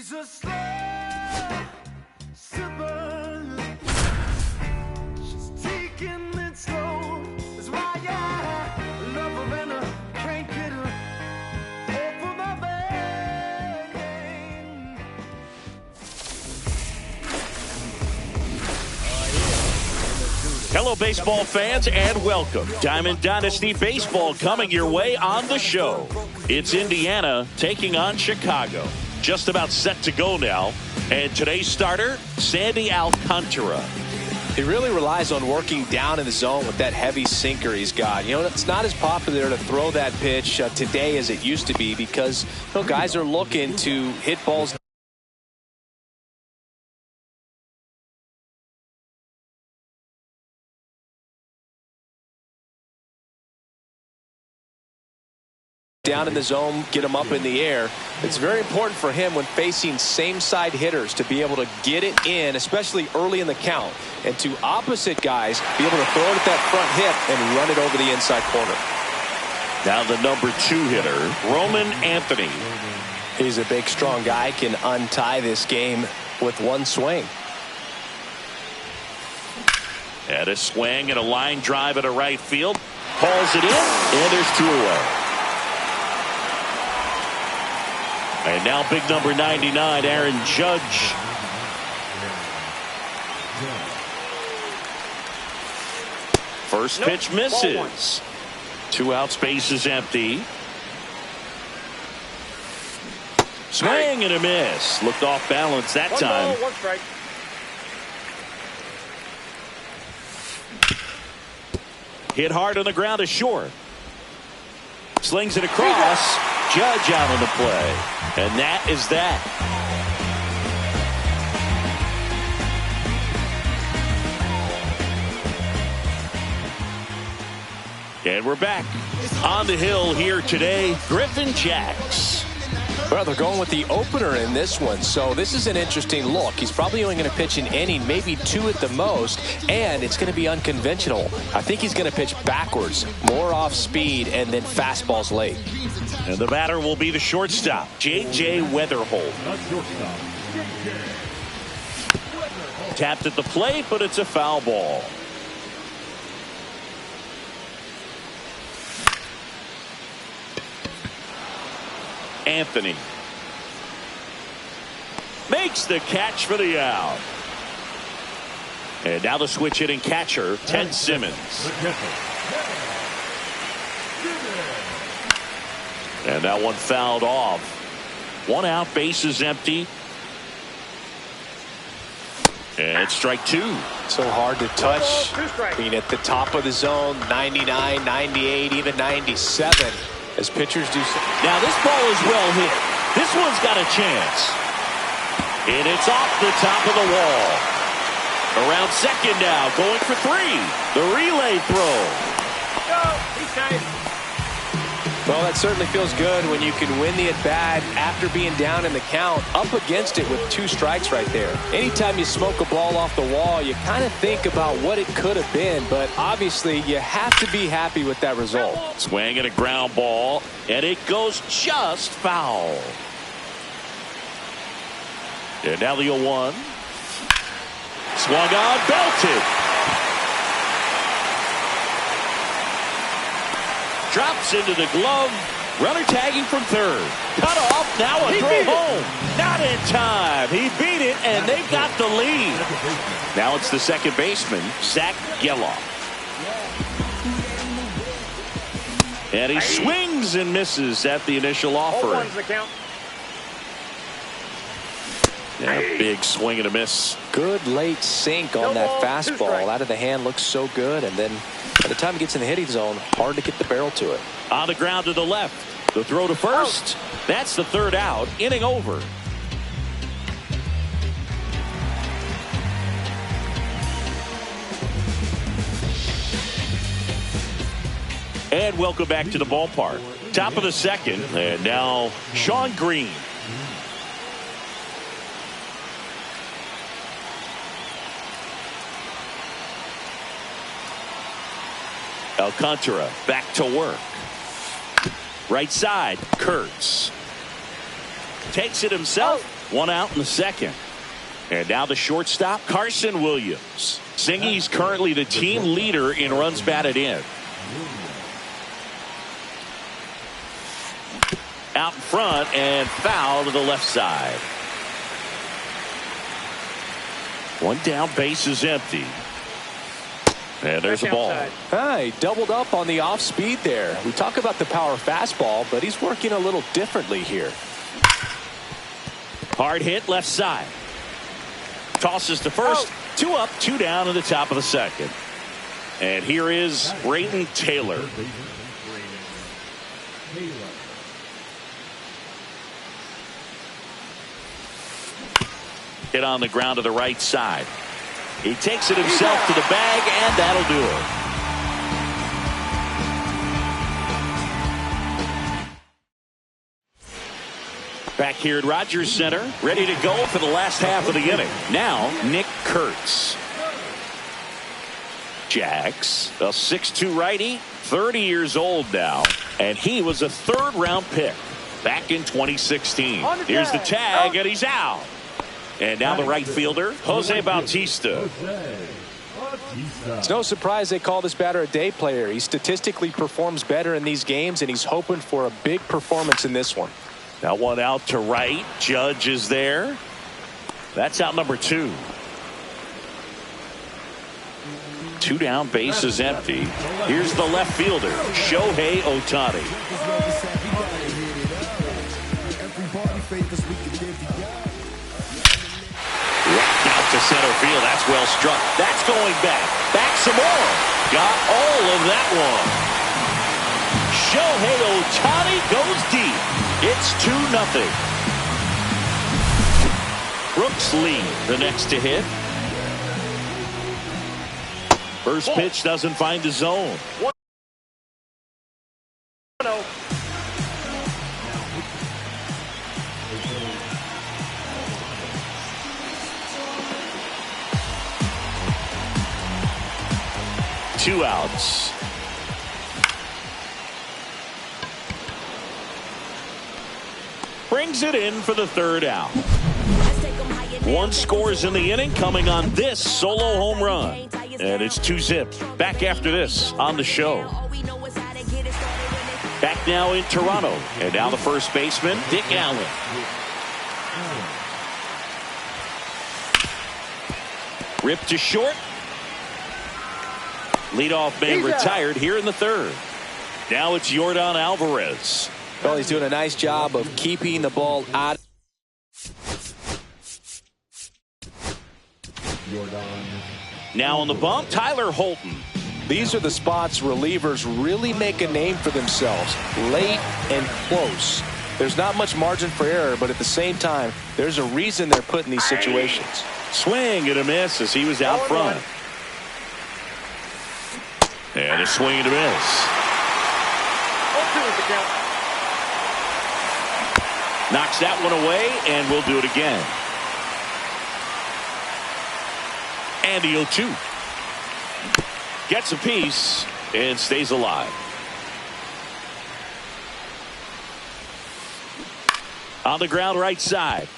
She's a slow sipper. She's taking it slow. That's why I love her and I can't get her off of my vein. Hello, baseball fans, and welcome. Diamond Dynasty Baseball coming your way on the show. It's Indiana taking on Chicago. Just about set to go now. And today's starter, Sandy Alcantara. He really relies on working down in the zone with that heavy sinker he's got. You know, it's not as popular to throw that pitch today as it used to be because guys are looking to hit balls down in the zone, get them up in the air. It's very important for him when facing same side hitters to be able to get it in, especially early in the count, and to opposite guys be able to throw it at that front hip and run it over the inside corner. Now the number 2 hitter, Roman Anthony. He's a big, strong guy, can untie this game with one swing. And a swing and a line drive at a right field. Hauls it in, and there's 2 away. And now big number 99, Aaron Judge. First pitch misses. 2 outs, base is empty. Swing and a miss. Looked off balance that time. 1 strike. Hit hard on the ground to short. Slings it across. Judge out on the play. And that is that. And we're back. On the hill here today, Griffin Jax. Well, they're going with the opener in this one, so this is an interesting look. He's probably only going to pitch an inning, maybe 2 at the most, and it's going to be unconventional. I think he's going to pitch backwards, more off speed, and then fastballs late. And the batter will be the shortstop, J.J. Weatherholt. Tapped at the plate, but it's a foul ball. Anthony makes the catch for the out. And now the switch hitting catcher, Ted Simmons. And that one fouled off. 1 out, base is empty. And strike 2. So hard to touch. I mean, at the top of the zone, 99, 98, even 97. As pitchers do. Now this ball is well hit. This one's got a chance. And it's off the top of the wall. Around second now, going for 3. The relay throw. Go, he's safe. Well, that certainly feels good when you can win the at-bat after being down in the count, up against it with 2 strikes right there. Anytime you smoke a ball off the wall, you kind of think about what it could have been, but obviously you have to be happy with that result. Swing and a ground ball, and it goes just foul. And now the 0-1. Swung on, belted. Drops into the glove. Runner tagging from third. Cut off. Now a throw home. Not in time. He beat it, and they've got the lead. Now it's the second baseman, Zach Geloff. And he swings and misses at the initial offering. Yeah, big swing and a miss. Good late sink on that fastball. Out of the hand, looks so good. And then by the time it gets in the hitting zone, hard to get the barrel to it. On the ground to the left. The throw to first. That's the 3rd out. Inning over. And welcome back to the ballpark. Top of the second. And now Shawn Green. Alcantara back to work. Right side, Kurtz. Takes it himself. One out in the second. And now the shortstop, Carson Williams. Singy's currently the team leader in runs batted in. Out in front and foul to the left side. One down, base is empty. And there's the ball. He doubled up on the off speed there. We talk about the power fastball, but he's working a little differently here. Hard hit left side. Tosses to first. 2 up, 2 down in the top of the second. And here is Brayden Taylor. Hit on the ground to the right side. He takes it himself to the bag, and that'll do it. Back here at Rogers Center, ready to go for the last half of the inning. Now, Nick Kurtz. Jax, a 6'2 righty, 30 years old now, and he was a third-round pick back in 2016. Here's the tag, and he's out. And now the right fielder, Jose Bautista. It's no surprise they call this batter a day player. He statistically performs better in these games, and he's hoping for a big performance in this one. Now one out to right. Judge is there. That's out number 2. 2 down, base is empty. Here's the left fielder, Shohei Ohtani. To center field. That's well struck. That's going back. Back some more. Got all of that one. Shohei Ohtani goes deep. It's 2-0. Brooks Lee, the next to hit. First pitch doesn't find the zone. 1-0. Two outs. Brings it in for the third out. One scores in the inning coming on this solo home run. And it's 2-0. Back after this on the show. Back now in Toronto. And now the first baseman, Dick Allen. Ripped to short. Leadoff man retired here in the third. Now it's Yordan Alvarez. Well, he's doing a nice job of keeping the ball out. Now on the bump, Tyler Holton. These are the spots relievers really make a name for themselves. Late and close. There's not much margin for error, but at the same time, there's a reason they're put in these situations. Swing and a miss as he was out front. And a swing and a miss. Knocks that one away, and we'll do it again. And the 0-2. Gets a piece and stays alive. On the ground right side.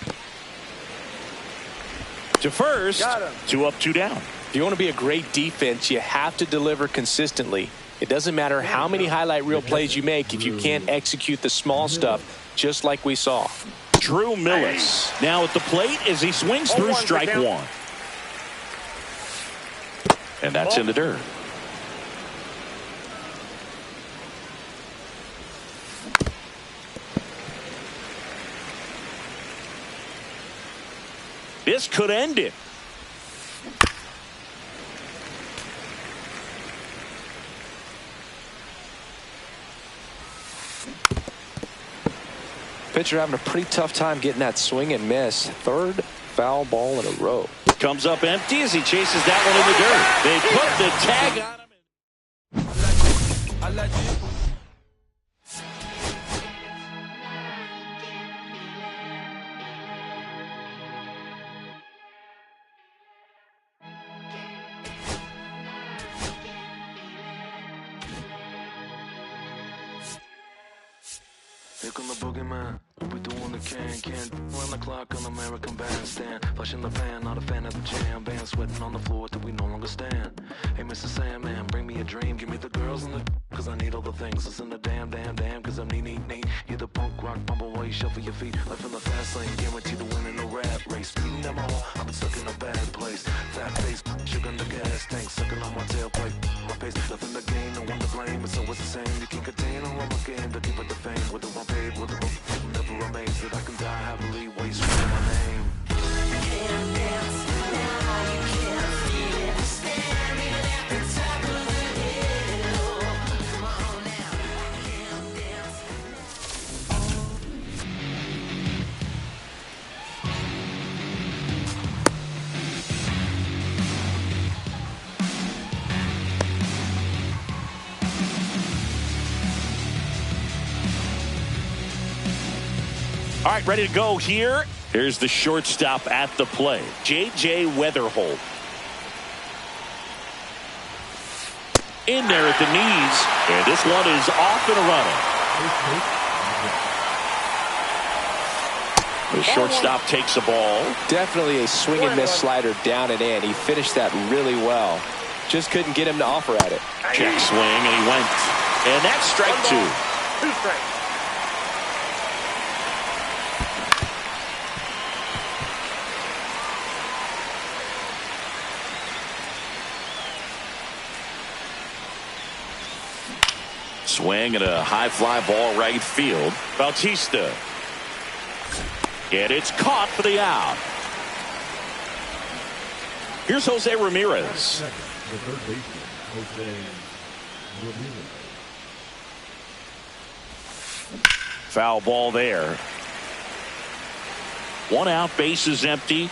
To first. 2 up, 2 down. If you want to be a great defense, you have to deliver consistently. It doesn't matter how many highlight reel plays you make if you can't execute the small stuff, just like we saw. Drew Millis now at the plate as he swings through strike 1. And that's in the dirt. This could end it. Pitcher having a pretty tough time getting that swing and miss. Third foul ball in a row. Comes up empty as he chases that one in the dirt. They put the tag on him. Here come the boogeyman. We doing the can. around the clock on American Bandstand. Flushing the pan, not a fan of the jam. Band sweating on the floor till we no longer stand. Hey, Mr. Sandman, bring me a dream. Give me the girls and the cause I need all the things. Listen to damn, cause I'm neat. You're the punk rock bumble while you shuffle your feet. Life in the fast lane, guaranteed to win in a rap race. Speeding them all, I've been stuck in a bad place. Fat face, sugar in the gas tank, sucking on my tailpipe. My pace, nothing to gain, no one to blame. It's always the same. You can't contain or I'm a game to keep it the fame. With the one paid, with the one, I'm never amazed that I can die happily while you scream my name. You can't dance now, you can't feel it. Standing at the top of the hill. Come on now, you can't dance. All right, ready to go here. Here's the shortstop at the plate, J.J. Weatherholt. In there at the knees, and this one is off and running. The shortstop takes the ball. Definitely a swing and miss slider down and in. He finished that really well. Just couldn't get him to offer at it. Check swing, and he went. And that's strike two. 2 strikes. Swing and a high fly ball right field. Bautista. And it's caught for the out. Here's Jose Ramirez. The third baseman, Jose Ramirez. Foul ball there. 1 out, base is empty.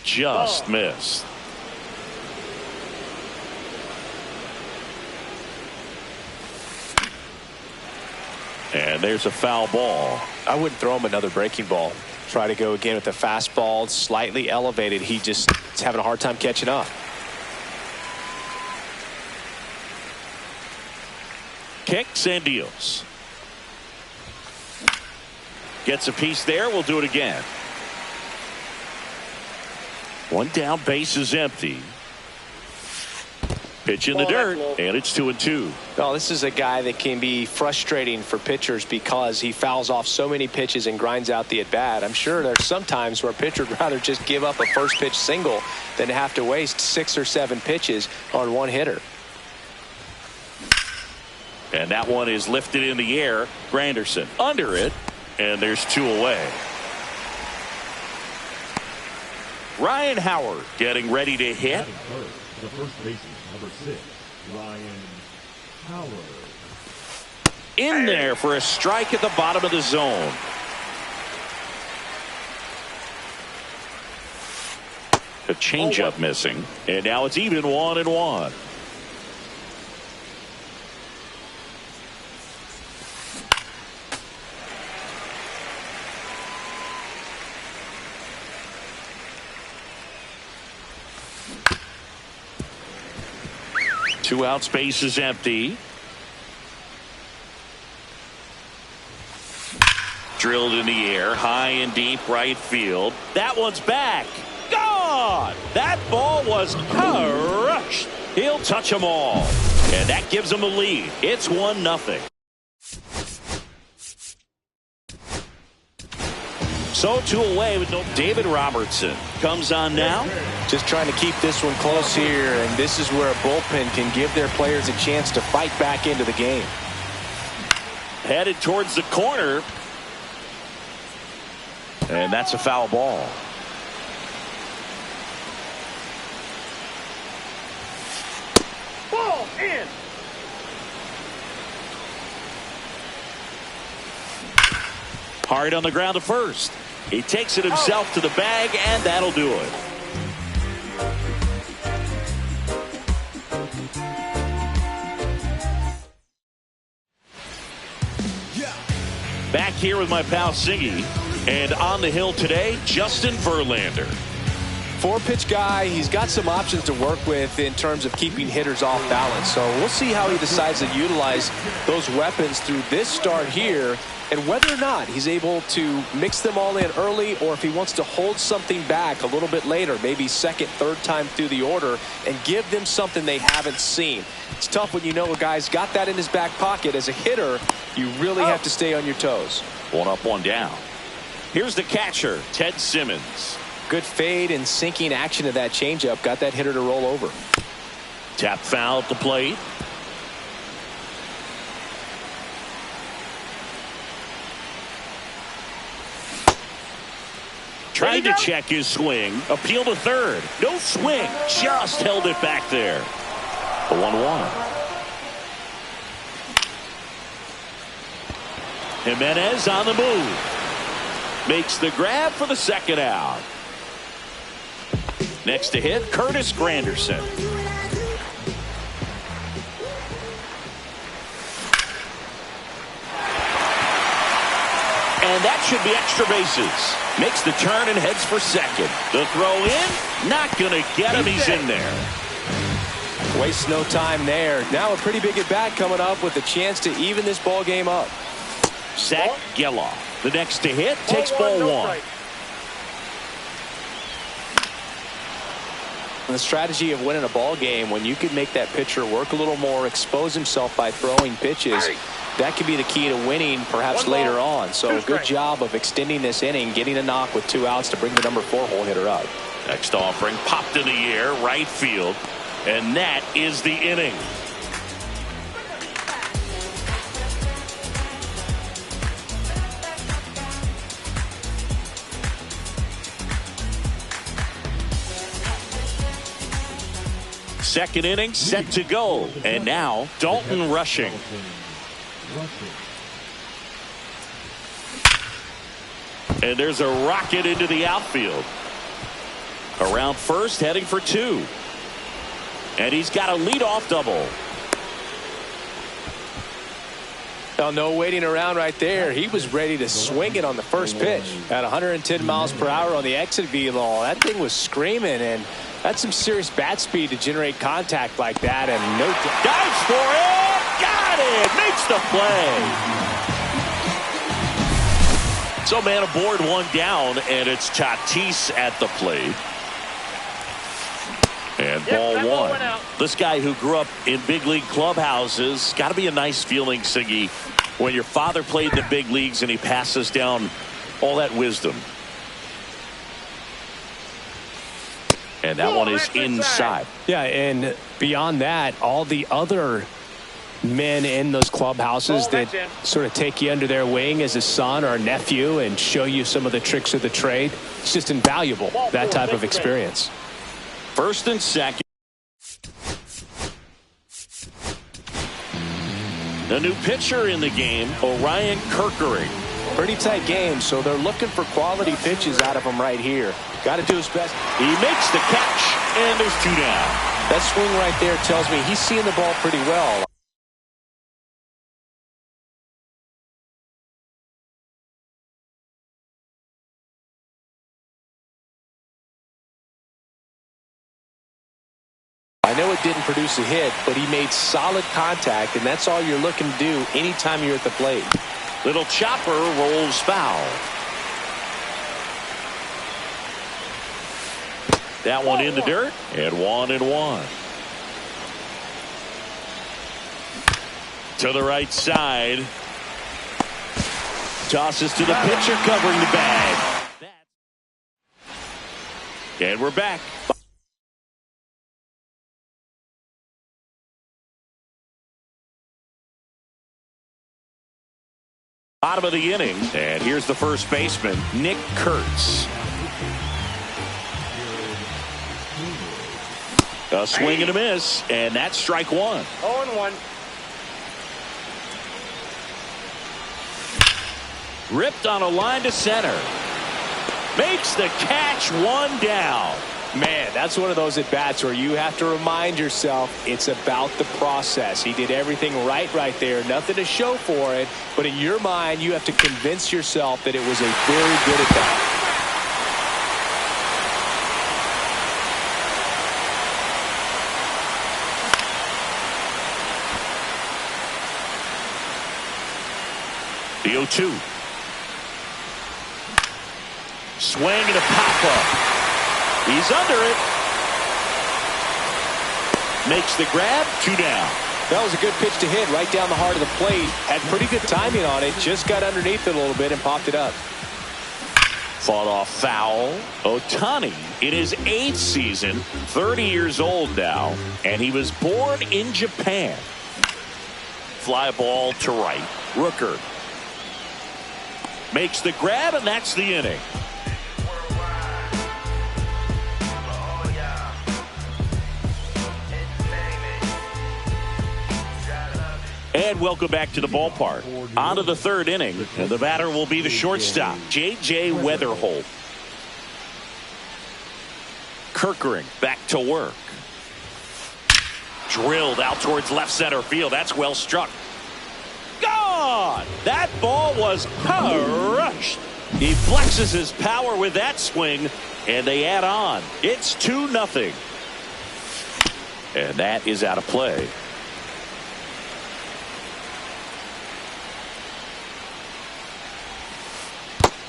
Just missed. And there's a foul ball. I wouldn't throw him another breaking ball. Try to go again with the fastball, slightly elevated. He just is having a hard time catching up. Kicks and deals. Gets a piece there. We'll do it again. 1 down, base is empty. Pitch in the dirt, and it's 2-2. Well, this is a guy that can be frustrating for pitchers because he fouls off so many pitches and grinds out the at-bat. I'm sure there's some times where a pitcher would rather just give up a first pitch single than have to waste 6 or 7 pitches on one hitter. And that one is lifted in the air. Granderson under it, and there's 2 away. Ryan Howard getting ready to hit. The first baseman, number 6, Ryan Howard. In there for a strike at the bottom of the zone. A changeup missing, and now it's even 1-1. Two out, space is empty. Drilled in the air, high and deep right field. That one's back. Gone! That ball was crushed. He'll touch them all. And that gives them the lead. It's 1-0. So 2 away with no David Robertson. Comes on now. Just trying to keep this one close here, and this is where a bullpen can give their players a chance to fight back into the game. Headed towards the corner. And that's a foul ball. Ball in. Hard on the ground to first. He takes it himself to the bag, and that'll do it. Back here with my pal Siggy, and on the hill today, Justin Verlander. Four-pitch guy, he's got some options to work with in terms of keeping hitters off balance. So we'll see how he decides to utilize those weapons through this start here, and whether or not he's able to mix them all in early, or if he wants to hold something back a little bit later, maybe second, third time through the order, and give them something they haven't seen. It's tough when you know a guy's got that in his back pocket. As a hitter, you really have to stay on your toes. One up, one down. Here's the catcher, Ted Simmons. Good fade and sinking action of that changeup. Got that hitter to roll over. Tap foul at the plate. Trying to check his swing. Appeal to third. No swing. Just held it back there. The 1-1. Jimenez on the move. Makes the grab for the second out. Next to hit, Curtis Granderson. And that should be extra bases. Makes the turn and heads for second. The throw in, not going to get him. He's in there. Waste no time there. Now a pretty big at bat coming up with a chance to even this ball game up. Zach Geloff. The next to hit takes ball one. The strategy of winning a ball game, when you can make that pitcher work a little more, expose himself by throwing pitches, that could be the key to winning perhaps later on. So good job of extending this inning, getting a knock with 2 outs to bring the number 4 hole hitter up. Next offering popped in the air, right field, and that is the inning. Second inning set to go, and now Dalton rushing. And there's a rocket into the outfield. Around first, heading for 2. And he's got a leadoff double. Well, no waiting around right there. He was ready to swing it on the first pitch. At 110 miles per hour on the exit velo, that thing was screaming, and that's some serious bat speed to generate contact like that. And no dives for it, got it, makes the play. So man aboard, 1 down, and it's Tatis at the plate. And ball 1. This guy who grew up in big league clubhouses, got to be a nice feeling, Siggy, when your father played in the big leagues and he passes down all that wisdom. And that one is inside. Yeah, and beyond that, all the other men in those clubhouses that sort of take you under their wing as a son or a nephew and show you some of the tricks of the trade. It's just invaluable, that type of experience. First and second. The new pitcher in the game, Orion Kerkering. Pretty tight game, so they're looking for quality pitches out of him right here. Got to do his best. He makes the catch, and there's 2 down. That swing right there tells me he's seeing the ball pretty well. I know it didn't produce a hit, but he made solid contact, and that's all you're looking to do anytime you're at the plate. Little chopper rolls foul. That one in the dirt, and 1-1. To the right side. Tosses to the pitcher, covering the bag. And we're back. Bottom of the inning, and here's the first baseman, Nick Kurtz. A swing and a miss, and that's strike 1. 0-1. Ripped on a line to center. Makes the catch, 1 down. Man, that's one of those at-bats where you have to remind yourself it's about the process. He did everything right there. Nothing to show for it. But in your mind, you have to convince yourself that it was a very good at-bat. The 0-2. Swing and a pop-up. He's under it. Makes the grab. 2 down. That was a good pitch to hit right down the heart of the plate. Had pretty good timing on it. Just got underneath it a little bit and popped it up. Fought off foul. Ohtani in his 8th season, 30 years old now, and he was born in Japan. Fly ball to right. Rooker makes the grab, and that's the inning. And welcome back to the ballpark. On to the 3rd inning, and the batter will be the shortstop, J.J. Weatherholt. Kerkering back to work. Drilled out towards left center field. That's well struck. Gone! That ball was crushed. He flexes his power with that swing, and they add on. It's 2-0. And that is out of play.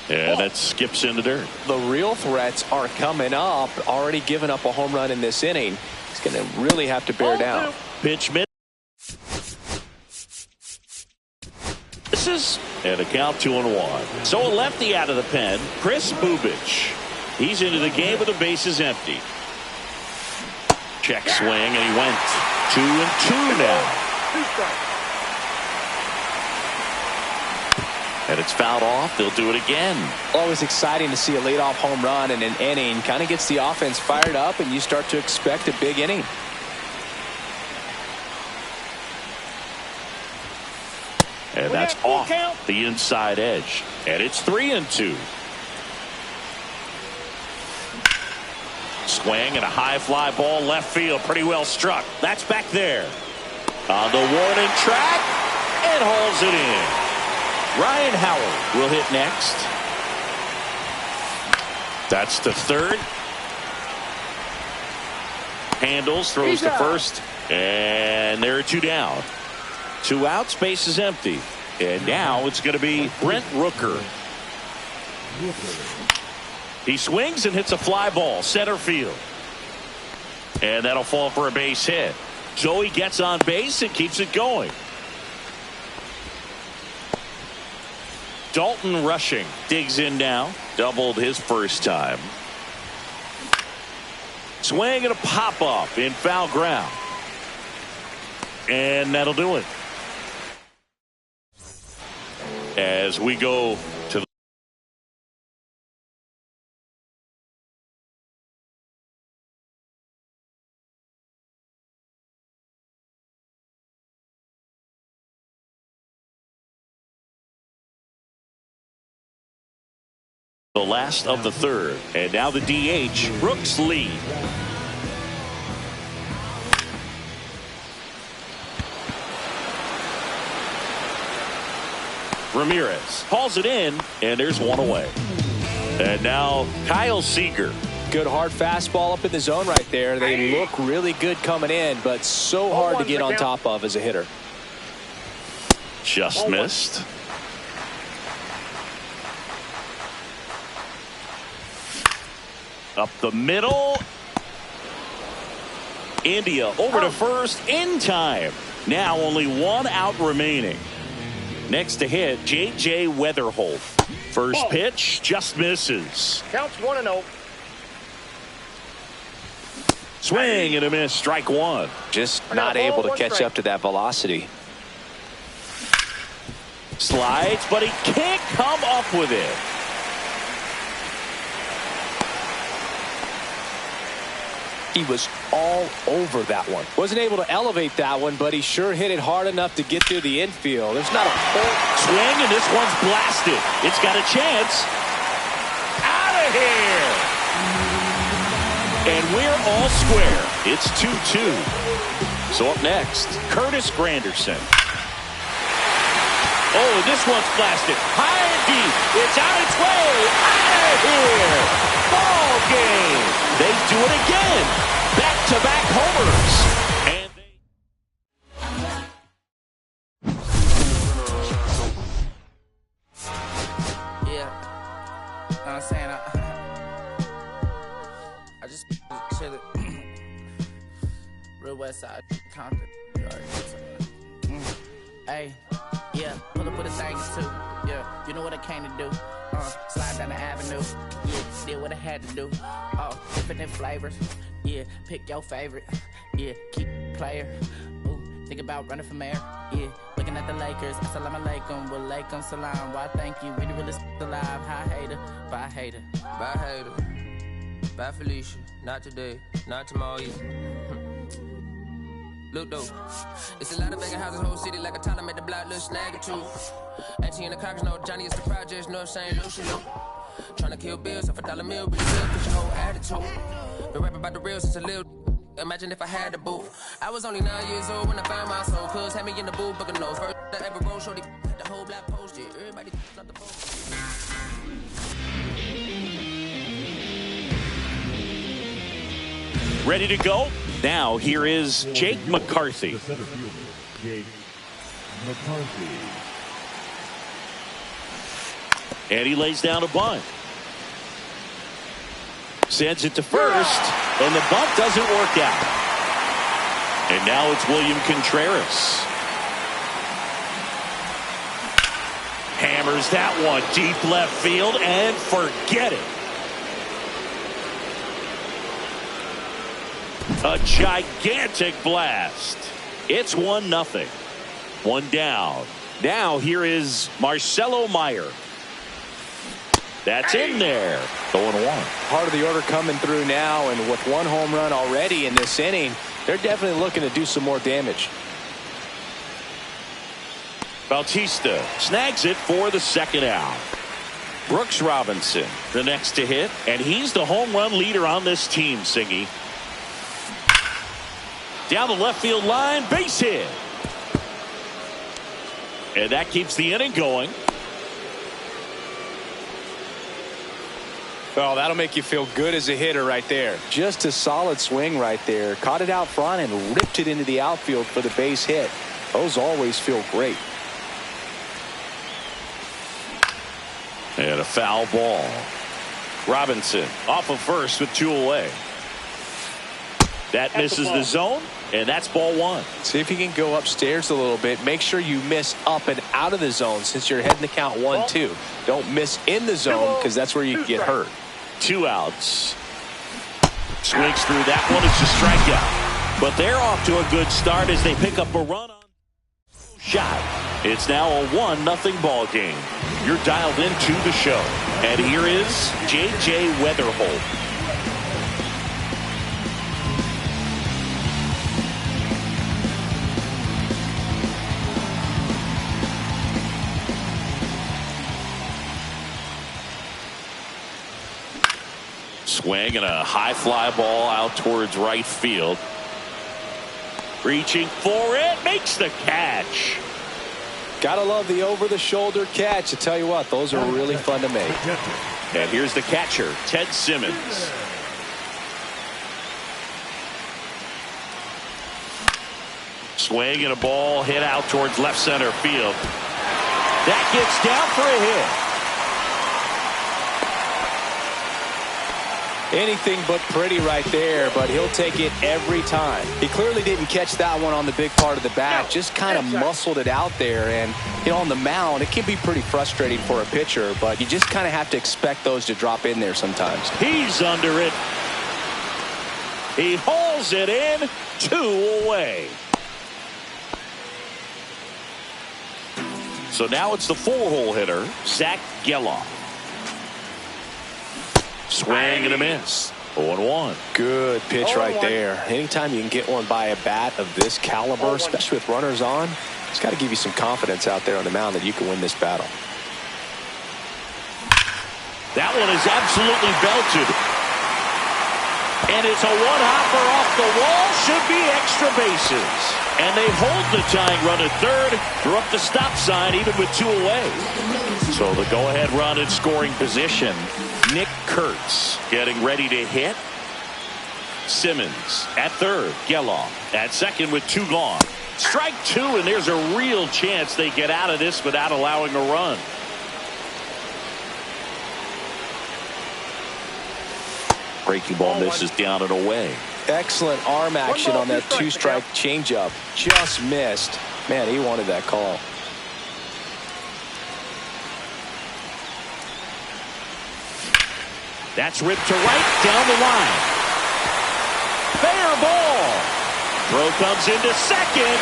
And that skips in the dirt. The real threats are coming up. Already given up a home run in this inning. He's going to really have to bear down. Pitch mid. Misses. And a count 2-1. So a lefty out of the pen. Kris Bubic. He's into the game with the bases empty. Check swing, and he went 2-2 now. And it's fouled off. They'll do it again. Always exciting to see a leadoff home run in an inning. Kind of gets the offense fired up, and you start to expect a big inning. And that's off the inside edge. And it's 3-2. Swing and a high fly ball left field. Pretty well struck. That's back there. On the warning track. And hauls it in. Ryan Howard will hit next. That's the 3rd. Handles, throws to first, and there are 2 down. 2 outs, base is empty. And now it's going to be Brent Rooker. He swings and hits a fly ball, center field. And that'll fall for a base hit. So he gets on base and keeps it going. Dalton Rushing digs in now. Doubled his first time. Swing and a pop-up in foul ground. And that'll do it. As we go to the last of the 3rd. And now the DH, Brooks Lee. Ramirez hauls it in, and there's 1 away. And now Kyle Seager. Good hard fastball up in the zone right there. They look really good coming in, but so hard to get on top of as a hitter. Just missed. Up the middle. India over to first in time. Now only 1 out remaining. Next to hit, J.J. Weatherholt. First pitch just misses. Counts 1-0. Swing and a miss. Strike 1. Just not able to catch up to that velocity. Slides, but he can't come up with it. He was all over that one. Wasn't able to elevate that one, but he sure hit it hard enough to get through the infield. There's not a swing, and this one's blasted. It's got a chance. Out of here. And we're all square. It's 2-2. So up next, Curtis Granderson. Oh, this one's blasted. High and deep. It's on its way. Out of here. Ball game. They do it again. Back-to-back homers. And west side. Compton. Hey, yeah, pull up with a thing or two. Yeah, you know what I came to do. Slide down the avenue. Yeah, did what I had to do. Oh, different flavors. Yeah, pick your favorite. Yeah, keep player. Ooh, think about running for mayor. Yeah, looking at the Lakers. Assalamu alaikum, wa alaikum salam. Why thank you, we the realest alive. Hi hater, bye hater. Bye hater. Bye Felicia. Not today, not tomorrow either. Look though, it's a lot of vacant houses, whole city like a Tyler made the block, little snag or two. 18 in the Congress, no Johnny is the projects, no St. Lucia, no. Tryna kill bills off $1 meal, really good, cause your whole attitude. Been rapping about the real since a little. Imagine if I had the boot. I was only 9 years old when I found my soul. Cuz had me in the booth, booking nose. First I ever rolled, shorty, the whole black post, yeah. Everybody out the boat. Ready to go? Now here is Jake McCarthy. The center fielder, Jake McCarthy. And he lays down a bunt. Sends it to first, and the bunt doesn't work out. And now it's William Contreras. Hammers that one deep left field, and forget it. A gigantic blast. It's 1-0. One down. Now here is Marcelo Meyer. That's in there. 0-1. Part of the order coming through now, and with one home run already in this inning, they're definitely looking to do some more damage. Bautista snags it for the second out. Brooks Robinson, the next to hit, and he's the home run leader on this team, Singy. Down the left field line, base hit. And that keeps the inning going. Well, that'll make you feel good as a hitter right there. Just a solid swing right there. Caught it out front and ripped it into the outfield for the base hit. Those always feel great. And a foul ball. Robinson off of first with 2 away. That misses the zone, and that's ball 1. See if you can go upstairs a little bit. Make sure you miss up and out of the zone since you're heading to count 1-2. Don't miss in the zone because that's where you get hurt. 2 outs. Swings through that one. It's a strikeout. But they're off to a good start as they pick up a run on shot. It's now a 1-0 ball game. You're dialed into the show. And here is J.J. Weatherholt. Swing and a high fly ball out towards right field. Reaching for it, makes the catch. Gotta love the over-the-shoulder catch. I tell you what, those are really fun to make. And here's the catcher, Ted Simmons. Swing and a ball hit out towards left center field. That gets down for a hit. Anything but pretty right there, but he'll take it every time. He clearly didn't catch that one on the big part of the bat, just kind of muscled it out there. And, you know, on the mound, it can be pretty frustrating for a pitcher, but you just kind of have to expect those to drop in there sometimes. He's under it. He hauls it in, 2 away. So now it's the 4-hole hitter, Zach Geloff. Swing and a miss. 0-1. Good pitch right there. Anytime you can get one by a bat of this caliber, especially with runners on, it's got to give you some confidence out there on the mound that you can win this battle. That one is absolutely belted. And it's a one-hopper off the wall. Should be extra bases. And they hold the tying run at third. They're up the stop sign even with 2 away. So the go-ahead run in scoring position. Nick Kurtz getting ready to hit. Simmons at third. Geloff at second with 2 gone. Strike 2, and there's a real chance they get out of this without allowing a run. Breaking ball misses down and away. Excellent arm action on that two-strike changeup. Just missed. Man, he wanted that call. That's ripped to right, down the line. Fair ball. Throw comes into second.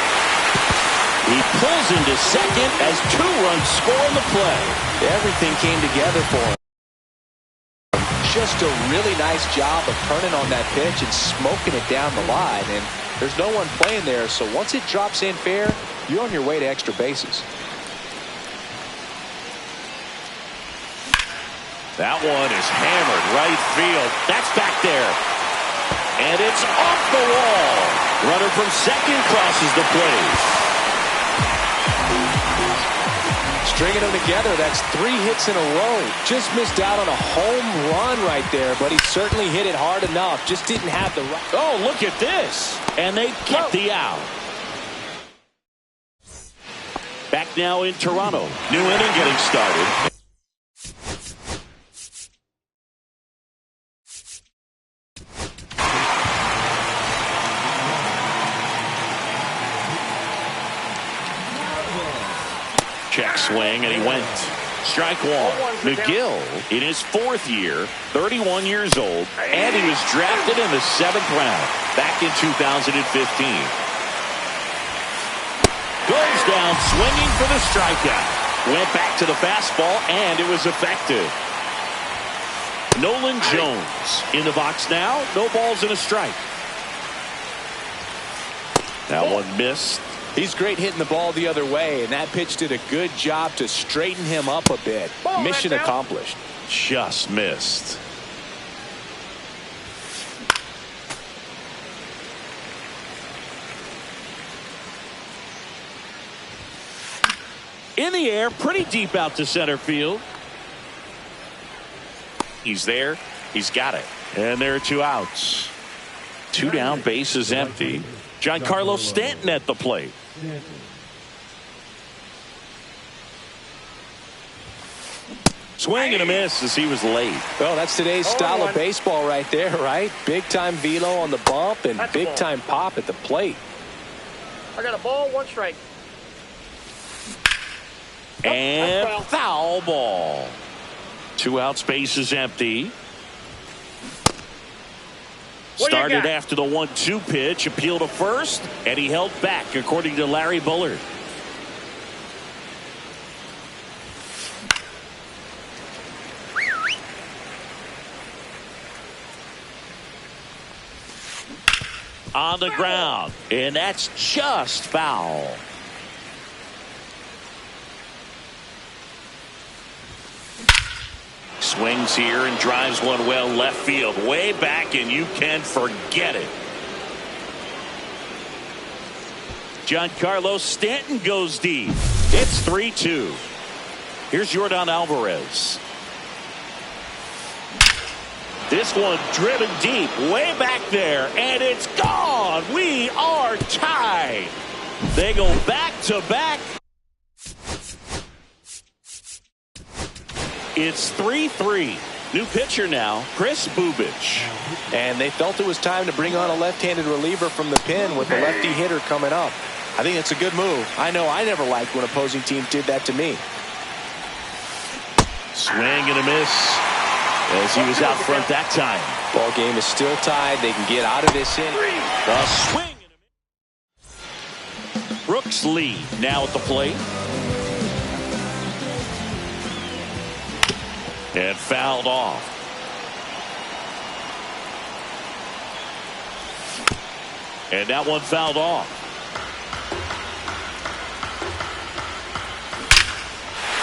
He pulls into second as 2 runs score on the play. Everything came together for him. Just a really nice job of turning on that pitch and smoking it down the line. And there's no one playing there, so once it drops in fair, you're on your way to extra bases. That one is hammered right field. That's back there. And it's off the wall. Runner from second crosses the plate. Stringing them together, that's 3 hits in a row. Just missed out on a home run right there, but he certainly hit it hard enough. Just didn't have the right. Oh, look at this. And they get the out. Back now in Toronto. New inning getting started. Check swing, and he went. Strike one. McGill in his 4th year, 31 years old, and he was drafted in the 7th round back in 2015. Goes down swinging for the strikeout. Went back to the fastball, and it was effective. Nolan Jones in the box now. No balls and a strike. That one missed. He's great hitting the ball the other way, and that pitch did a good job to straighten him up a bit. Mission accomplished. Just missed. In the air, pretty deep out to center field. He's there. He's got it. And there are 2 outs. 2 down, bases empty. Giancarlo Stanton at the plate. Swing and a miss as he was late. Well, that's today's style of baseball right there, right? Big-time velo on the bump and big-time pop at the plate. I got a ball, 1 strike. And foul ball. 2 outs, bases empty. Started after the 1-2 pitch, appeal to first, and he held back, according to Larry Bullard. On the ground, and that's just foul. Swings here and drives one well left field, way back, and you can forget it. Giancarlo Stanton goes deep. It's 3-2. Here's Yordan Alvarez. This one driven deep, way back there, and it's gone. We are tied. They go back to back. It's 3-3. New pitcher now, Kris Bubic. And they felt it was time to bring on a left-handed reliever from the pen with a lefty hitter coming up. I think it's a good move. I know I never liked when opposing teams did that to me. Swing and a miss as he was out front that time. Ball game is still tied. They can get out of this inning. The swing and a miss. Brooks Lee now at the plate. And fouled off. And that one fouled off.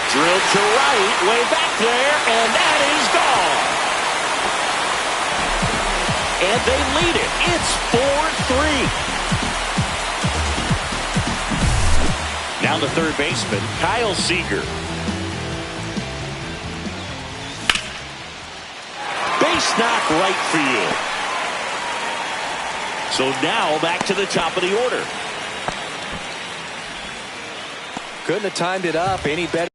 Drilled to right, way back there, and that is gone. And they lead it. It's 4-3. Now the third baseman, Kyle Seager. Base knock right field. So now back to the top of the order. Couldn't have timed it up any better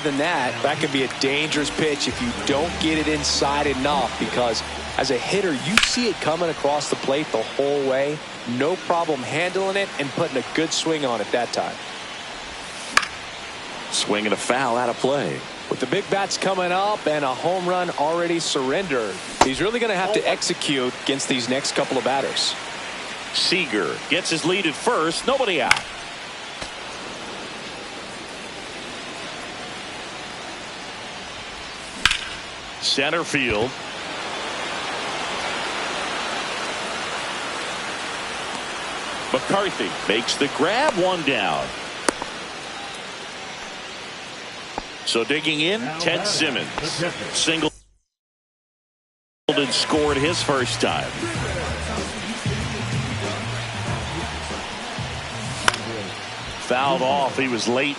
than that. That could be a dangerous pitch if you don't get it inside enough, because As a hitter, you see it coming across the plate the whole way. No problem handling it and putting a good swing on it that time. Swing and a foul out of play. With the big bats coming up and a home run already surrendered, he's really going to have to execute against these next couple of batters. Seager gets his lead at first. Nobody out. Center field. McCarthy makes the grab, one down. So digging in, Ted Simmons. Single and scored his first time. Fouled off. He was late.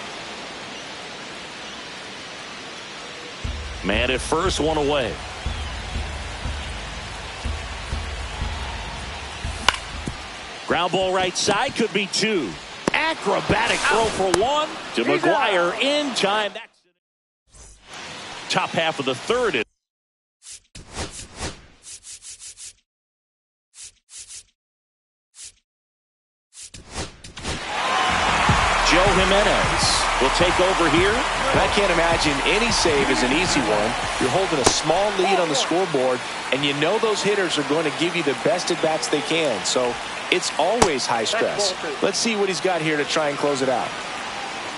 Man at first, one away. Ground ball right side, could be two. Acrobatic throw for one to McGuire in time. That's top half of the third. Joe Jimenez will take over here. I can't imagine any save is an easy one. You're holding a small lead on the scoreboard, and you know those hitters are going to give you the best at bats they can. So it's always high stress. Let's see what he's got here to try and close it out.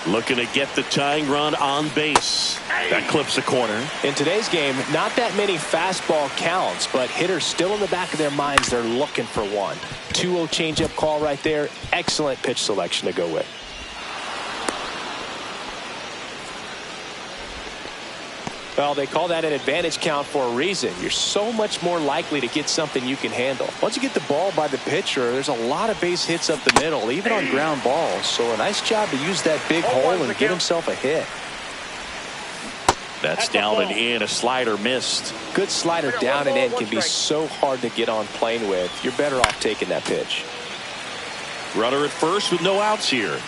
Looking to get the tying run on base. That clips the corner. In today's game, not that many fastball counts, but hitters still in the back of their minds, they're looking for one. 2-0 changeup call right there. Excellent pitch selection to go with. Well, they call that an advantage count for a reason. You're so much more likely to get something you can handle. Once you get the ball by the pitcher, there's a lot of base hits up the middle, even on ground balls. So a nice job to use that big hole and get himself a hit. That's down and in. A slider missed. Good slider down and in can be so hard to get on plane with. You're better off taking that pitch. Runner at first with no outs here.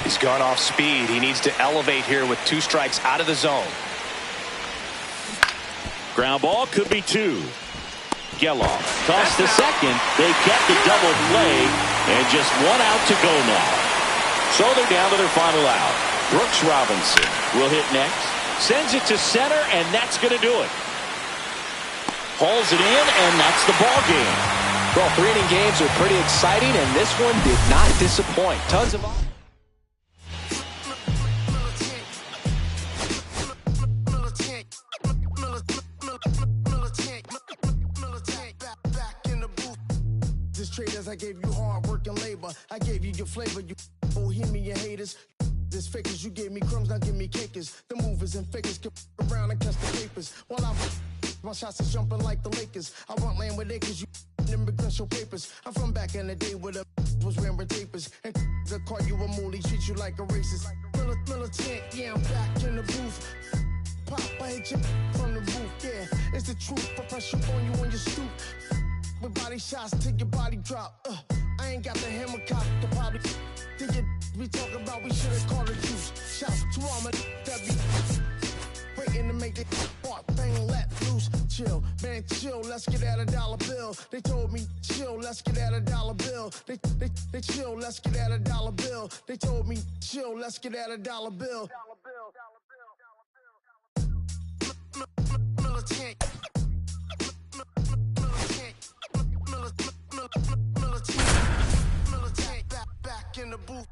He's gone off speed. He needs to elevate here with 2 strikes out of the zone. Ground ball, could be 2. Geloff tossed to second. They get the double play, and just 1 out to go now. So they're down to their final out. Brooks Robinson will hit next. Sends it to center, and that's going to do it. Hauls it in, and that's the ball game. Well, 3-inning games are pretty exciting, and this one did not disappoint. Tons of... I gave you hard work and labor. I gave you your flavor, you bohemian haters. This fakers, you gave me crumbs, now give me cakers. The movers and fakers get around and catch the papers. While my shots is jumping like the Lakers. I want land with acres, you immigrants show papers. I'm from back in the day where the was wearing tapers. And they call you a moolie, treat you like a racist. Militant, yeah, I'm back in the booth. Pop, I hit you from the roof, yeah. It's the truth, I press you on you on your stoop. With body shots till your body drop. I ain't got the hammer cock to probably think it we talk about. We should have called it juice. Shouts to all my that be waiting to make it part. Bang, let loose. Chill, man, chill. Let's get at $1 bill. They told me chill. Let's get at $1 bill. They chill. Let's get at $1 bill. They told me chill. Let's get at $1 bill. Militant. Back in the booth.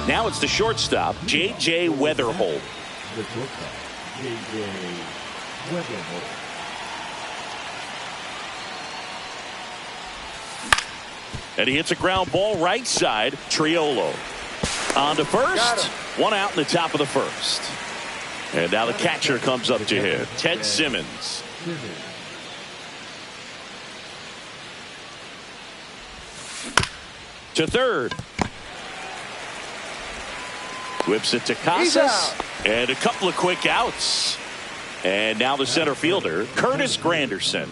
Now it's the shortstop, J.J. Weatherholt. The shortstop, J.J. Weatherholt. And he hits a ground ball right side. Triolo on to first. 1 out in the top of the first. And now the catcher comes up to hit, Ted Simmons. To third. Whips it to Casas. And a couple of quick outs. And now the center fielder, Curtis Granderson.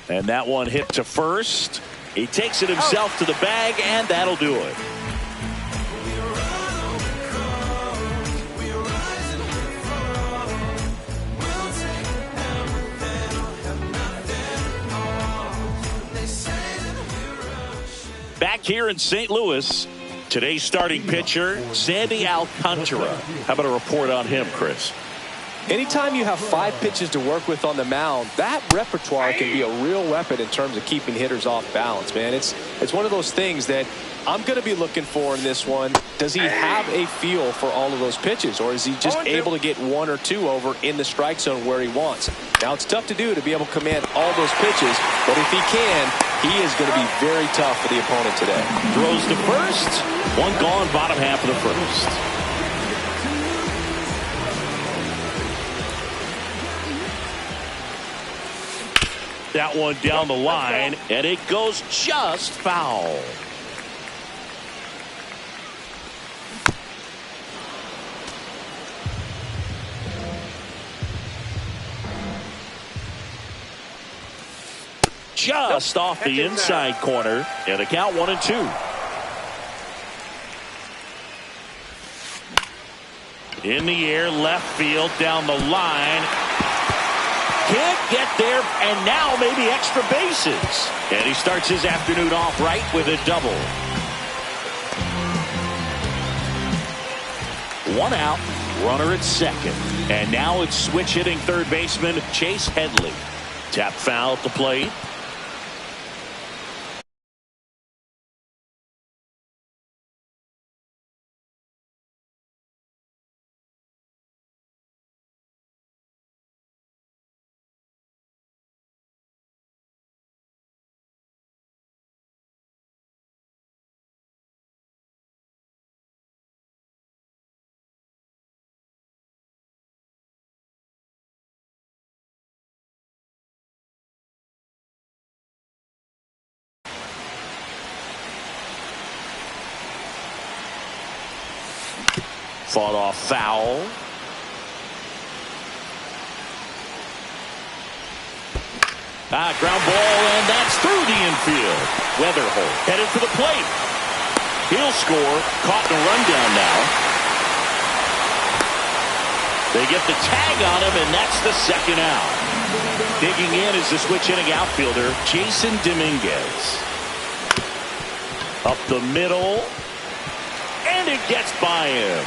And that one hit to first. He takes it himself to the bag, and that'll do it. Back here in St. Louis, today's starting pitcher, Sandy Alcantara. How about a report on him, Chris? Anytime you have 5 pitches to work with on the mound, that repertoire can be a real weapon in terms of keeping hitters off balance, man. It's one of those things that I'm going to be looking for in this one. Does he have a feel for all of those pitches, or is he just able to get 1 or 2 over in the strike zone where he wants? Now, it's tough to do to be able to command all those pitches, but if he can, he is going to be very tough for the opponent today. Throws to first. One gone, bottom half of the first. That one down the line, and it goes just foul. Just off the inside corner, and the count 1-2. In the air, left field, down the line. Can't get there, and now maybe extra bases. And he starts his afternoon off right with a double. 1 out, runner at second. And now it's switch hitting third baseman Chase Headley. Tap foul at the plate. Fought off foul. Ground ball, and that's through the infield. Weatherholt headed for the plate. He'll score. Caught in a rundown now. They get the tag on him, and that's the second out. Digging in is the switch hitting outfielder, Jason Dominguez. Up the middle, and it gets by him.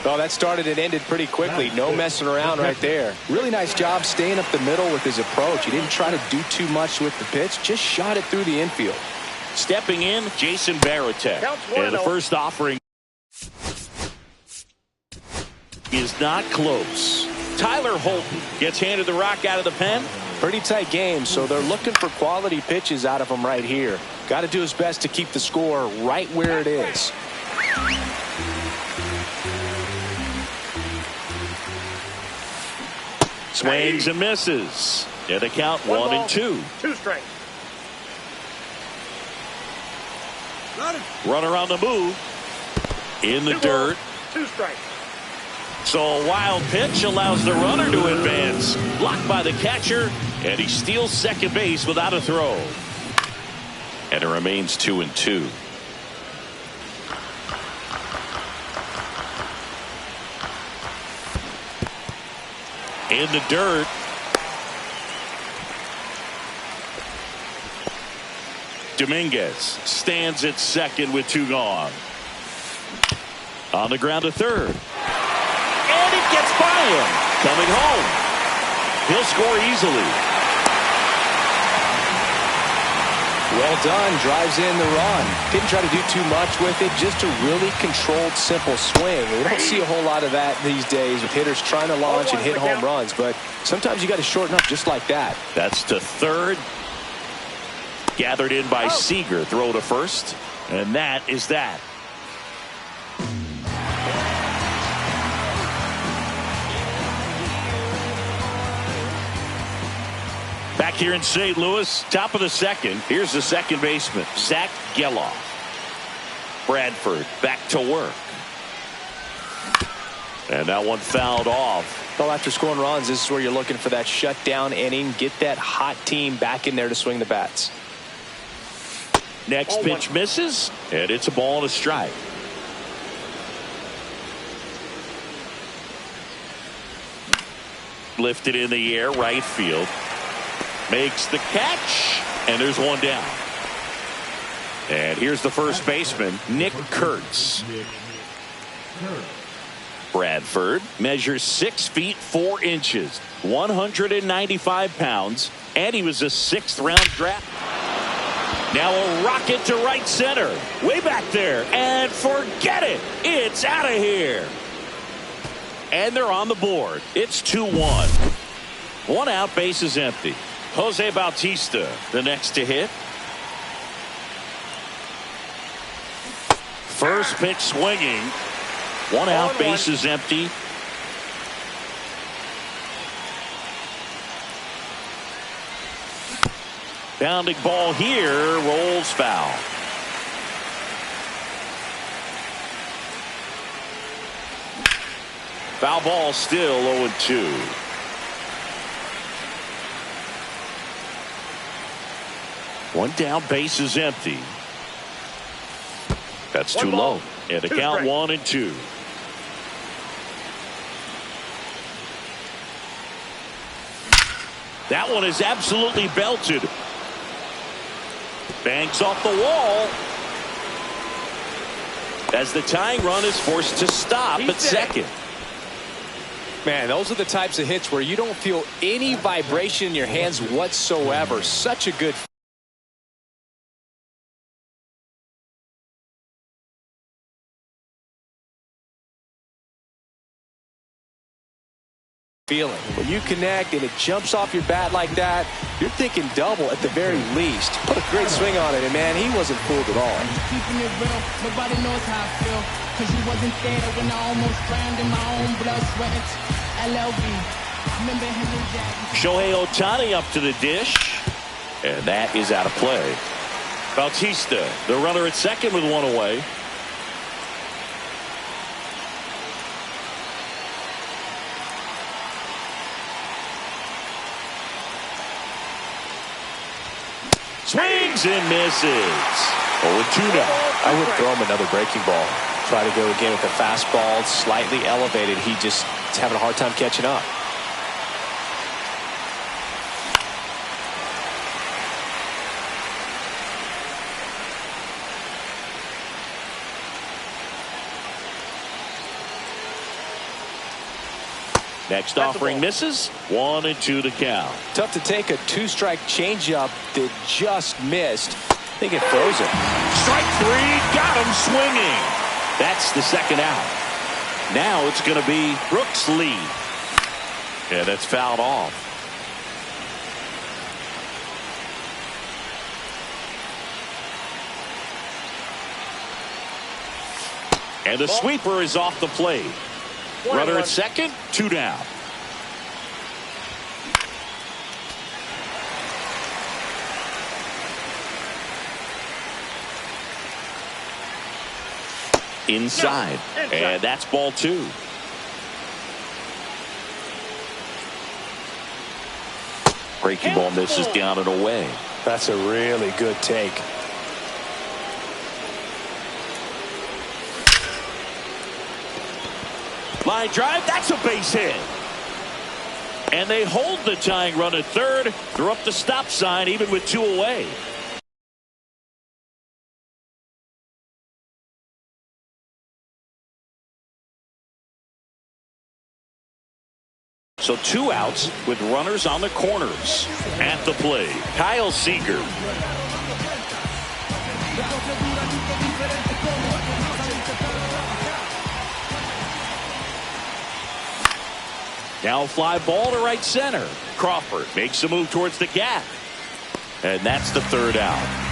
Well, that started and ended pretty quickly. No messing around right there. Really nice job staying up the middle with his approach. He didn't try to do too much with the pitch. Just shot it through the infield. Stepping in, Jason Varitek. And the first offering is not close. Tyler Holton gets handed the rock out of the pen. Pretty tight game, so they're looking for quality pitches out of him right here. Got to do his best to keep the score right where it is. Swings and misses. And the count 1-2. 2 strikes. Runner on the move. In the dirt. 2 strikes. So a wild pitch allows the runner to advance. Blocked by the catcher. And he steals second base without a throw. And it remains 2-2. In the dirt. Dominguez stands at second with 2 gone. On the ground to third. And it gets by him. Coming home. He'll score easily. Well done. Drives in the run. Didn't try to do too much with it. Just a really controlled, simple swing. We don't see a whole lot of that these days with hitters trying to launch and hit home runs. But sometimes you got to shorten up just like that. That's to third. Gathered in by Seager. Throw to first. And that is that. Back here in St. Louis, top of the second. Here's the second baseman, Zach Geloff. Bradford back to work. And that one fouled off. Well, after scoring runs, this is where you're looking for that shutdown inning. Get that hot team back in there to swing the bats. Next pitch misses, and it's a ball and a strike. Lifted in the air, right field. Makes the catch, and there's one down. And here's the first baseman, Nick Kurtz. Bradford measures 6 feet 4 inches, 195 pounds, and he was a 6th-round draft. Now a rocket to right center. Way back there. And forget it. It's out of here. And they're on the board. It's 2-1. 1 out, base is empty. Jose Bautista, the next to hit. First pitch swinging. 1 out, base is empty. Bounding ball here, rolls foul. Foul ball still 0-2. One down, base is empty. That's too low. And the count 1-2. That one is absolutely belted. Banks off the wall. As the tying run is forced to stop at second. Man, those are the types of hits where you don't feel any vibration in your hands whatsoever. Such a good feeling. When you connect and it jumps off your bat like that, you're thinking double at the very least. Put a great swing on it, and man, he wasn't fooled at all. Keeping it real, nobody knows how I feel. Cause you wasn't there when I almost drowned in my own blood, sweat. LLB. Remember him and Jack. Shohei Ohtani up to the dish. And that is out of play. Bautista, the runner at second with 1 away. Swings and misses. 0-2 now. I would throw him another breaking ball. Try to go again with the fastball slightly elevated. He just is having a hard time catching up. Next offering misses. 1-2 to count. Tough to take a 2-strike changeup that just missed. I think it froze him. Strike 3, got him swinging. That's the second out. Now it's going to be Brooks Lee. Yeah, that's fouled off. And the sweeper is off the plate. Runner at second, 2 down. Inside. And that's ball 2. Breaking ball misses down and away. That's a really good take. Line drive, that's a base hit. And they hold the tying run at third. They're up the stop sign even with 2 away. So 2 outs with runners on the corners. At the plate, Kyle Seager. Now fly ball to right center. Crawford makes a move towards the gap. And that's the 3rd out.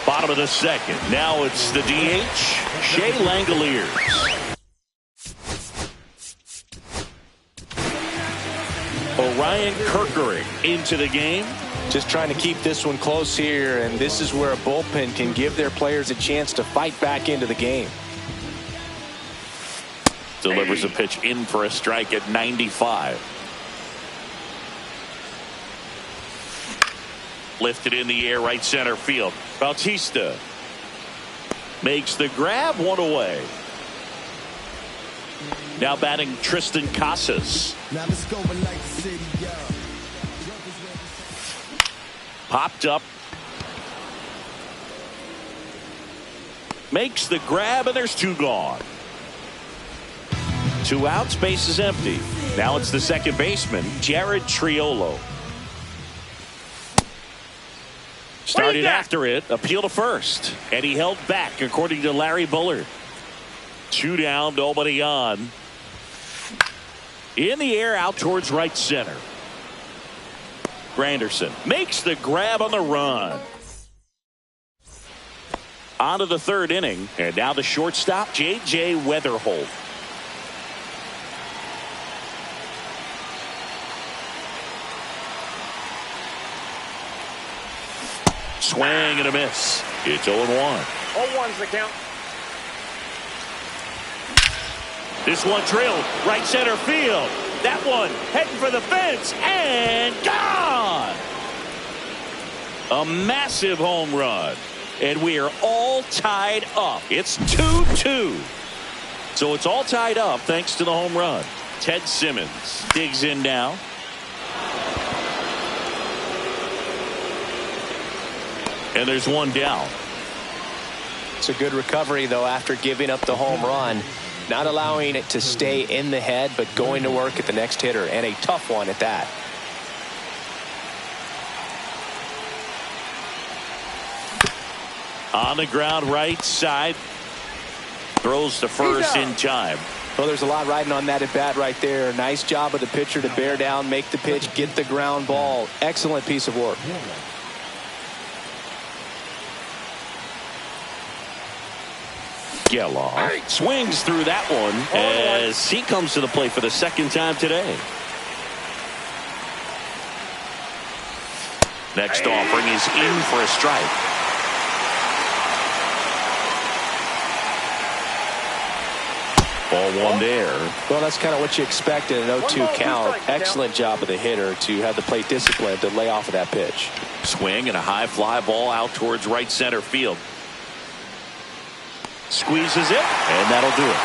Bottom of the 2nd. Now it's the DH, Shea Langoliers. Orion Kerkering into the game. Just trying to keep this one close here, and this is where a bullpen can give their players a chance to fight back into the game. Delivers a pitch in for a strike at 95. Lifted in the air, right center field. Bautista makes the grab, 1 away. Now batting Tristan Casas. Now let's go like the city, Popped up. Makes the grab, and there's 2 gone. 2 outs, base is empty. Now it's the second baseman, Jared Triolo. Started after it, appeal to first, and he held back, according to Larry Bullard. 2 down, nobody on. In the air, out towards right center. Granderson makes the grab on the run. On to the 3rd inning, and now the shortstop, J.J. Weatherholt. Swing and a miss. It's 0-1. 0-1's the count. This one drilled right center field. That one heading for the fence and gone. A massive home run. And we are all tied up. It's 2-2. So it's all tied up thanks to the home run. Ted Simmons digs in now. And there's 1 down. It's a good recovery, though, after giving up the home run. Not allowing it to stay in the head, but going to work at the next hitter, and a tough one at that. On the ground, right side. Throws to first in time. Well, there's a lot riding on that at bat right there. Nice job of the pitcher to bear down, make the pitch, get the ground ball. Excellent piece of work. Geloff swings through that one as he comes to the plate for the 2nd time today. Next offering is in for a strike. Ball 1 there. Well, that's kind of what you expect in an 0-2 count. Excellent job of the hitter to have the plate discipline to lay off of that pitch. Swing and a high fly ball out towards right center field. Squeezes it, and that'll do it.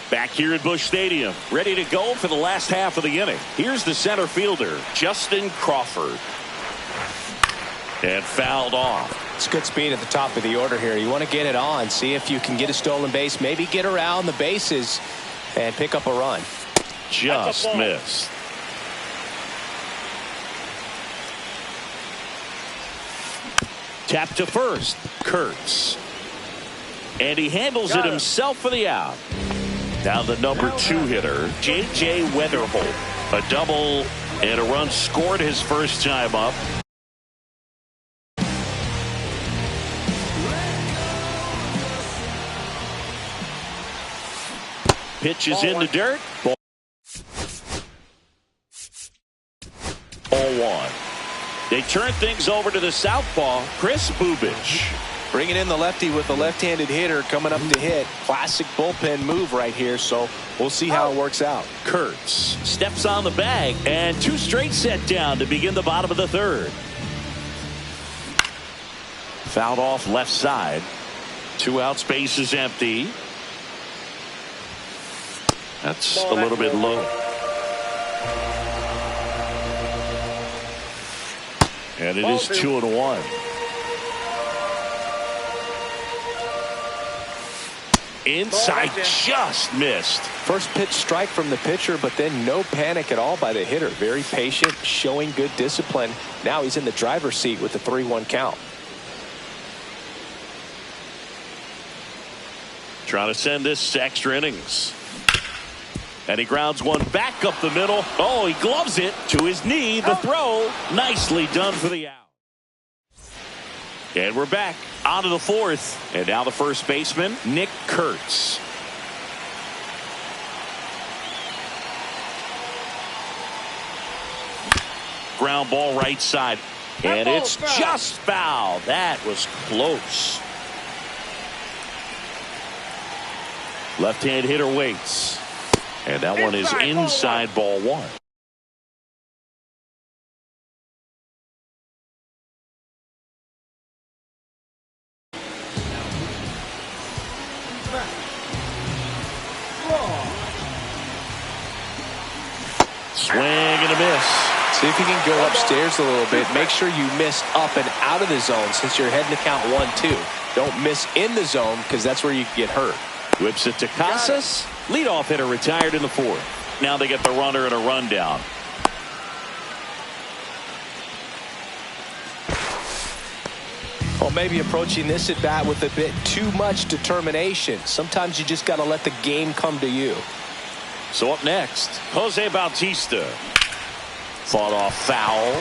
Back here at Busch Stadium, ready to go for the last half of the inning. Here's the center fielder, Justin Crawford. And fouled off. It's good speed at the top of the order here. You want to get it on, see if you can get a stolen base, maybe get around the bases and pick up a run. Just missed. Tap to first, Kurtz. And he handles it himself for the out. Now the number 2 hitter, J.J. Weatherholt. A double and a run scored his first time up. Pitches in the dirt. Ball 1. They turn things over to the southpaw, Chris Bubich. Bringing in the lefty with the left-handed hitter coming up to hit. Classic bullpen move right here, so we'll see how it works out. Kurtz steps on the bag, and 2 straight set down to begin the bottom of the 3rd. Fouled off left side. 2 outs, base is empty. That's a little bit low. And it is 2-1. Inside, just missed. First pitch strike from the pitcher, but then no panic at all by the hitter. Very patient, showing good discipline. Now he's in the driver's seat with the 3-1 count. Trying to send this to extra innings. And he grounds one back up the middle. Oh, he gloves it to his knee. The throw, nicely done for the out. And we're back onto the fourth. And now the first baseman, Nick Kurtz. Ground ball right side. And it's just foul. That was close. Left-hand hitter waits. And that one is inside ball one. Swing and a miss. See if you can go upstairs a little bit. Make sure you miss up and out of the zone since you're heading to count 1-2. Don't miss in the zone because that's where you can get hurt. Whips it to Casas. Leadoff hitter retired in the fourth. Now they get the runner and a rundown. Well, maybe approaching this at bat with a bit too much determination. Sometimes you just got to let the game come to you. So up next, Jose Bautista. Fought off foul.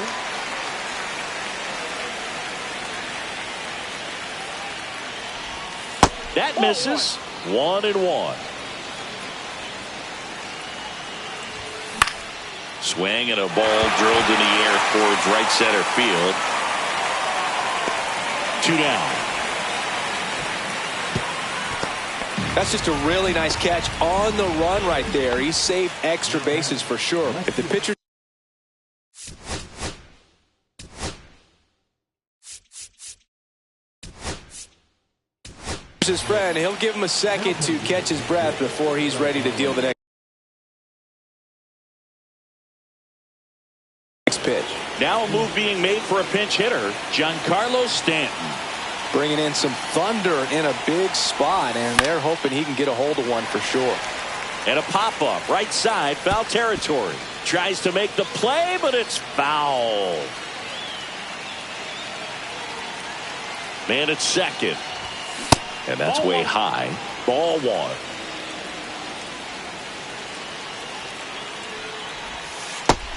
That misses. 1-1. Swing and a ball drilled in the air towards right center field. 2 down. That's just a really nice catch on the run right there. He saved extra bases for sure. If the pitcher his friend, he'll give him a second to catch his breath before he's ready to deal the next pitch. Now a move being made for a pinch hitter, Giancarlo Stanton. Bringing in some thunder in a big spot, and they're hoping he can get a hold of one for sure. And a pop-up, right side, foul territory. Tries to make the play, but it's foul. Man at second. And that's way high. Ball one.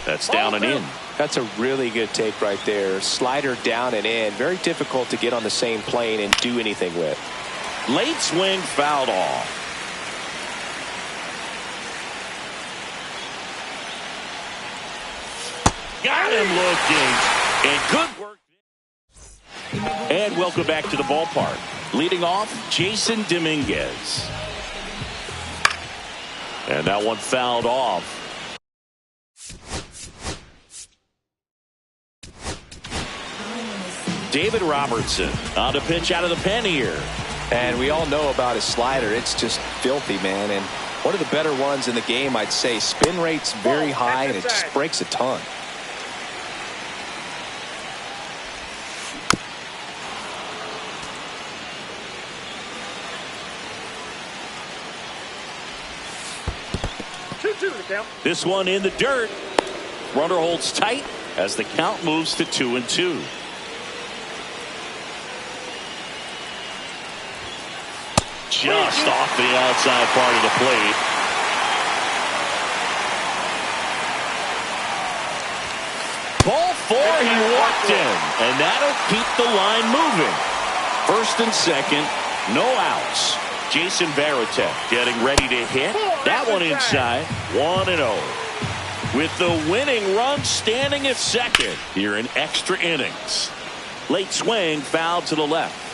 That's down and in. That's a really good take right there. Slider down and in. Very difficult to get on the same plane and do anything with. Late swing fouled off. Got him looking. And good work. And welcome back to the ballpark. Leading off, Jason Dominguez. And that one fouled off. David Robertson on to pitch out of the pen here. And we all know about his slider. It's just filthy, man. And one of the better ones in the game, I'd say. Spin rate's very high, and it just breaks a ton. This one in the dirt. Runner holds tight as the count moves to 2-2. Just off the outside part of the plate. Ball 4, he walked in, and that'll keep the line moving. First and second, no outs. Jason Varitek getting ready to hit. That one inside, 1-0. With the winning run standing at second here in extra innings. Late swing, foul to the left.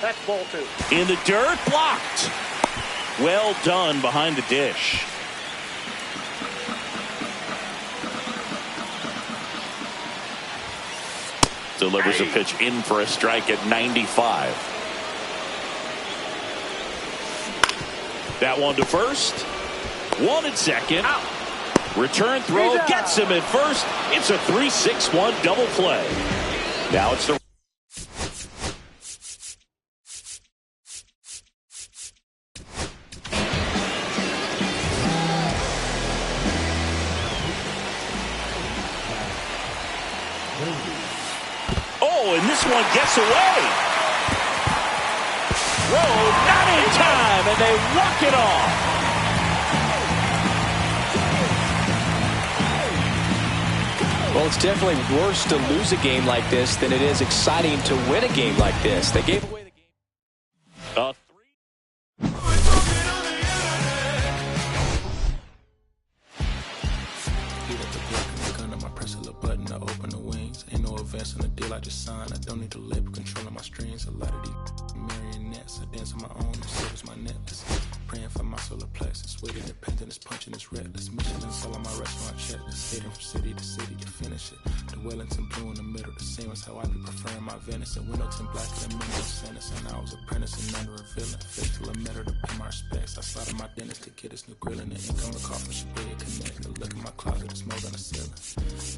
That's ball 2. In the dirt, blocked. Well done behind the dish. Delivers a pitch in for a strike at 95. That one to first. One at second. Return throw gets him at first. It's a 3-6-1 double play. Now it's the and this one gets away. Whoa, not in time, and they walk it off. Well, it's definitely worse to lose a game like this than it is exciting to win a game like this. They gave away the game. On the deal I just signed, I don't need to label controlling my strings. A lot of these marionettes, I dance on my own, and so is my necklace. Praying for my solar plexus, weight independence, punching this reckless. Michelin's all on my restaurant checklist, skating from city to city to finish it. The Wellington blue in the middle, the same as how I be preferring my Venice. And Windleton black and minimum sentence, and I was apprenticing under a villain. Faithful a metal to pay my respects. I slotted my dentist to get his new grilling. The income a call from Shibuya Connect. The look in my closet is more than a ceiling.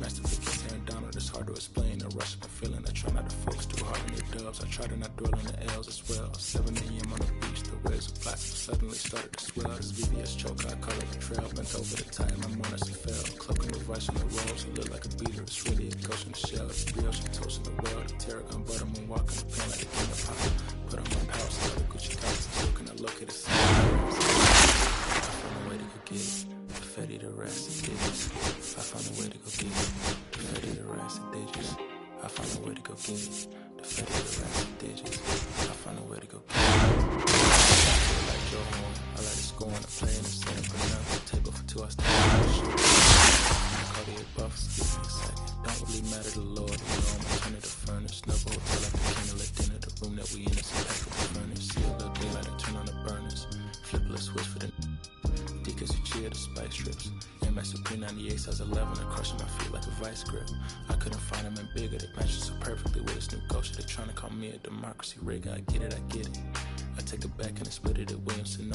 Masterpiece Aaron Donald, it's hard to explain. The rush of the feeling, I try not to focus too hard on the dubs. I try to not dwell on the L's as well. 7 a.m. on the beach, the waves of plastic suddenly started to swell. This VVS choke, I call it a trail. Bent over the tie, my monitor fell. Cloaking the vice on the rolls, it look like a beater. It's really a ghost in the shell. It's brioche and toast in the world. The tarragon butter, moon walking the pan like a king of pop. Put on my power star, the Gucci costume. So can I look at the sun? I found a way to go get it. The fatty, the rest, the digits. I found a way to go get it. The fatty, the rest, the digits. I found a way to go get it. The fatty, the rest, the digits. I found a way to go get it. Like Joe Horn, I like to score on the play and the same for nothing. Table for two, I stand on the shoot. Cardiac buffs, give me a second. Don't really matter to the Lord, you know I'm turn to the furnace. Snuggle hotel like the candlelit dinner. The room that we in is impeccable furnace. See a little daylight and turn on the burners. Flip a switch for the Deacons who cheer the spice strips. MS Supreme 98 size 11 and crushing my feet like a vice grip. I couldn't find them in bigger. They match so perfectly with this new culture. They're trying to call me a democracy rigger. I get it, I get it. I take it back and I split it at Williamson.